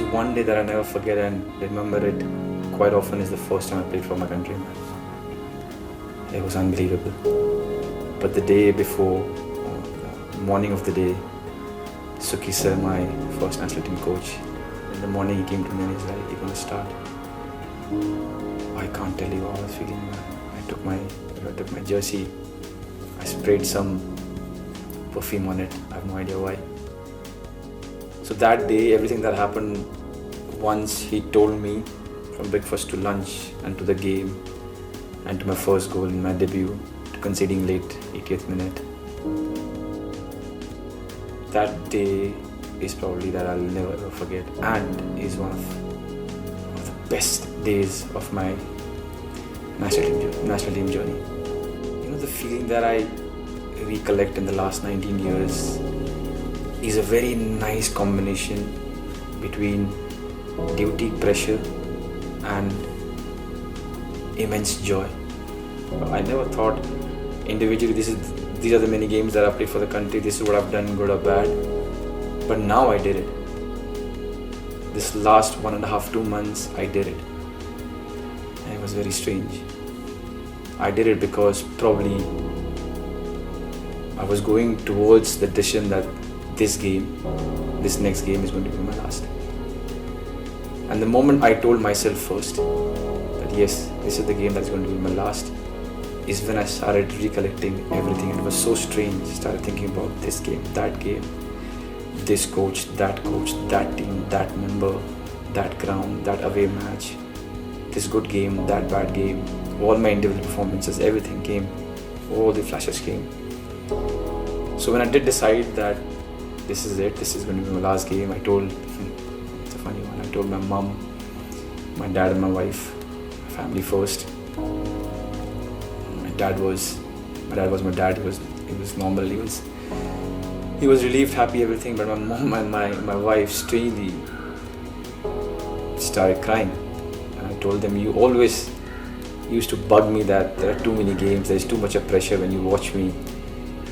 was one day that I never forget and remember it quite often is the first time I played for my country, man. It was unbelievable. But the day before, morning of the day, Suki sir, my first national team coach, in the morning he came to me and he's like, "You're gonna start." I can't tell you how I was feeling, man. I took my jersey, I sprayed some perfume on it. I have no idea why. So that day, everything that happened, once he told me from breakfast to lunch and to the game and to my first goal in my debut to conceding late 80th minute. That day is probably that I'll never ever forget and is one of the best days of my national team journey. You know, the feeling that I recollect in the last 19 years is a very nice combination between duty, pressure and immense joy. I never thought individually these are the many games that I played for the country, this is what I've done, good or bad. But now I did it. This last 1.5, 2 months, I did it. And it was very strange. I did it because probably I was going towards the decision that this next game is going to be my last. And the moment I told myself first that yes, this is the game that's going to be my last, is when I started recollecting everything. And it was so strange. I started thinking about this game, this coach, that team, that member, that ground, that away match, this good game, that bad game, all my individual performances, everything came, all the flashes came. So when I did decide that this is it, this is going to be my last game, it's a funny one, I told my mom, my dad and my wife, my family first. My dad was my dad, he was normal, he was relieved, happy, everything, but my mom and my wife strangely started crying. And I told them, you always used to bug me that there are too many games, there's too much of pressure when you watch me.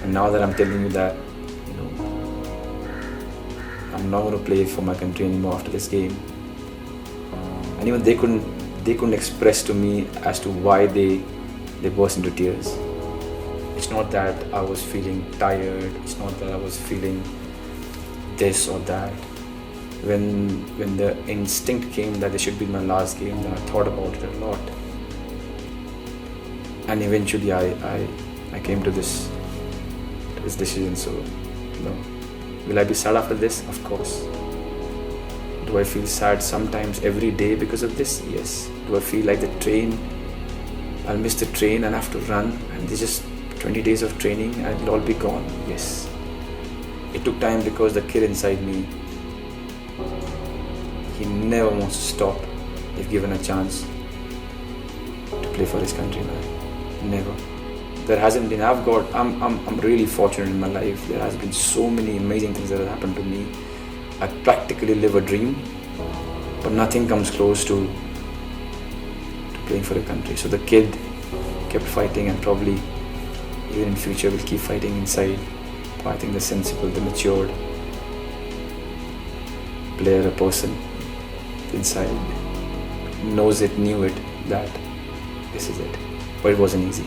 And now that I'm telling you that, I'm not going to play for my country anymore after this game. And even they couldn't express to me as to why they burst into tears. It's not that I was feeling tired, it's not that I was feeling this or that. When the instinct came that this should be my last game, then I thought about it a lot. And eventually I came to this decision. So, will I be sad after this? Of course. Do I feel sad sometimes every day because of this? Yes. Do I feel like I'll miss the train and have to run and there's just 20 days of training and it'll all be gone? Yes. It took time because the kid inside me, he never wants to stop if given a chance to play for his country, man. Never. There hasn't been, I'm really fortunate in my life. There has been so many amazing things that have happened to me. I practically live a dream, but nothing comes close to playing for the country. So the kid kept fighting and probably even in future will keep fighting inside. But I think the sensible, the matured player, a person inside knew it, that this is it. But it wasn't easy.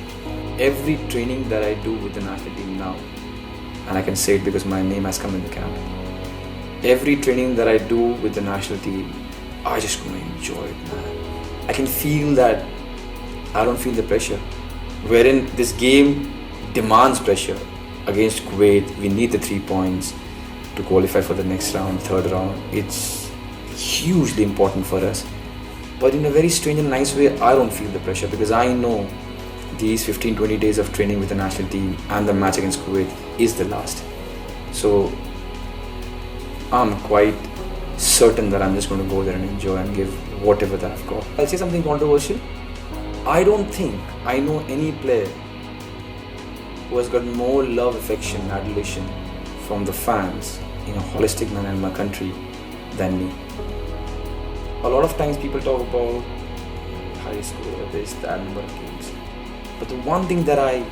Every training that I do with the national team now, and I can say it because my name has come in the camp, every training that I do with the national team, I just want to enjoy it, man. I can feel that I don't feel the pressure. Wherein this game demands pressure. Against Kuwait, we need the 3 points to qualify for the next round, third round. It's hugely important for us. But in a very strange and nice way, I don't feel the pressure because I know these 15-20 days of training with the national team and the match against Kuwait is the last. So I'm quite certain that I'm just going to go there and enjoy and give whatever that I've got. I'll say something controversial. I don't think I know any player who has got more love, affection, adulation from the fans in a holistic manner in my country than me. A lot of times people talk about high score, this, that number of games. But the one thing that I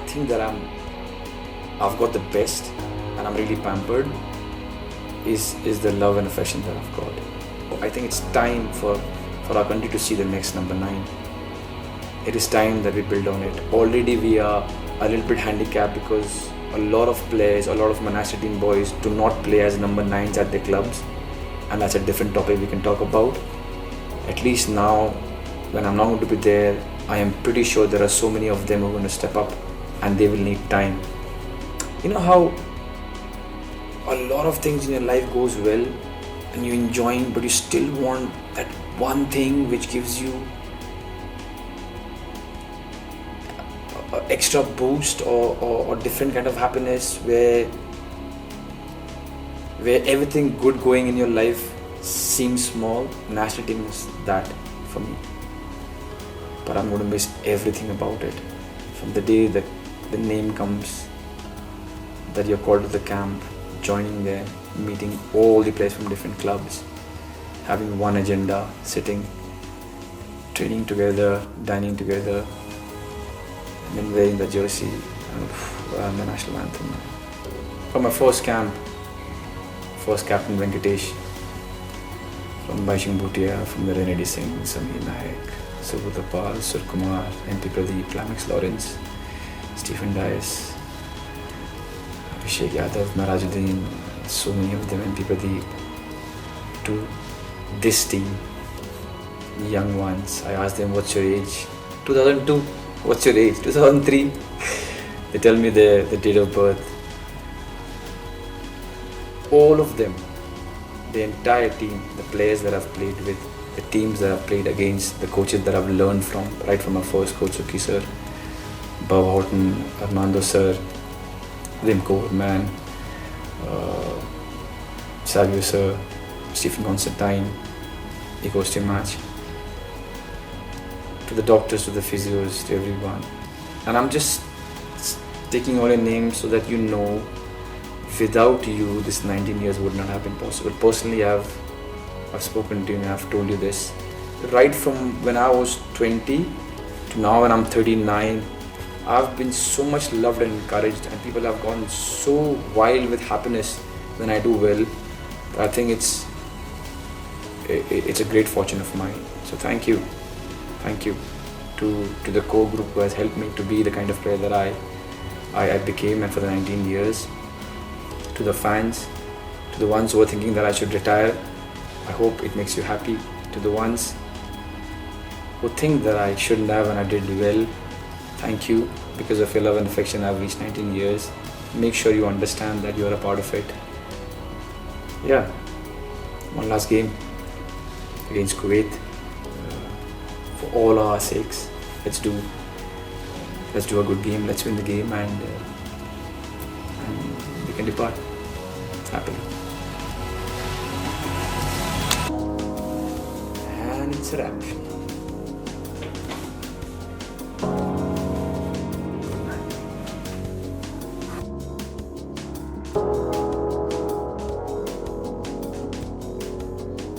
think that I've got the best and I'm really pampered is the love and affection that I've got. I think it's time for our country to see the next number 9. It is time that we build on it. Already we are a little bit handicapped because a lot of players, a lot of my national team boys do not play as number 9s at their clubs, and that's a different topic we can talk about. At least now, when I'm not going to be there, I am pretty sure there are so many of them who are going to step up, and they will need time. You know how a lot of things in your life goes well and you're enjoying, but you still want that one thing which gives you a extra boost or different kind of happiness, where everything good going in your life seems small. National team is that for me. But I'm going to miss everything about it. From the day that the name comes, that you're called to the camp, joining there, meeting all the players from different clubs, having one agenda, sitting, training together, dining together, and then wearing the jersey and the national anthem. From my first camp, first captain Venkatesh, from Baishing Bhutia, from the Renedy Singh, Samir Naik, Subhuda Pal, Surkumar, MP Pradeep, Lamex Lawrence, Stephen Dias, Abhishek Yadav, Marajuddin, so many of them, MP Pradeep, to this team, young ones. I asked them, what's your age? 2002, what's your age? 2003. They tell me the date of birth. All of them, the entire team, the players that I've played with, the teams that I've played against, the coaches that I've learned from, right from my first coach, Suki sir, Bob Horton, Armando sir, Rimco man, Savio sir, Stephen Constantine, Ecosteam match, to the doctors, to the physios, to everyone. And I'm just taking all your names so that you know, without you, this 19 years would not have been possible. Personally, I've spoken to you and I've told you this. Right from when I was 20 to now when I'm 39, I've been so much loved and encouraged, and people have gone so wild with happiness when I do well. I think it's a great fortune of mine. So thank you to the core group who has helped me to be the kind of player that I became, and for the 19 years. To the fans, to the ones who are thinking that I should retire, I hope it makes you happy. To the ones who think that I shouldn't have and I did well, thank you. Because of your love and affection, I've reached 19 years. Make sure you understand that you're a part of it. Yeah, one last game against Kuwait. For all our sakes, let's do a good game. Let's win the game, and we can depart happily. And it's a wrap.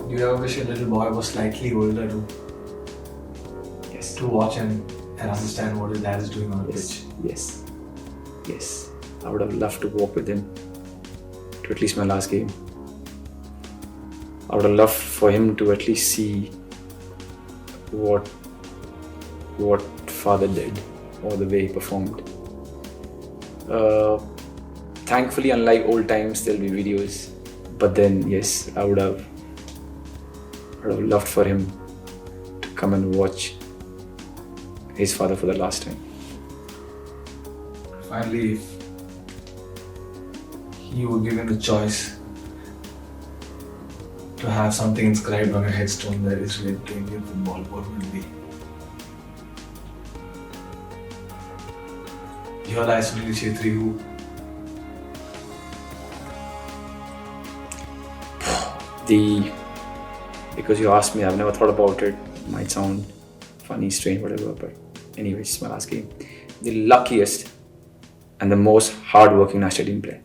Do you ever wish your little boy was slightly older to watch and understand what his dad is doing on the pitch? Yes. I would have loved to walk with him to at least my last game. I would have loved for him to at least see what father did, or the way he performed. Thankfully, unlike old times, there'll be videos. But then, yes, I would have loved for him to come and watch his father for the last time. Finally, if you were given the choice to have something inscribed on a headstone that is related to Indian football, what would it be? Here lies Sunil Chhetri, who because you asked me, I've never thought about it. Might sound funny, strange, whatever, but anyways, it's my last game. The luckiest and the most hard-working national team player.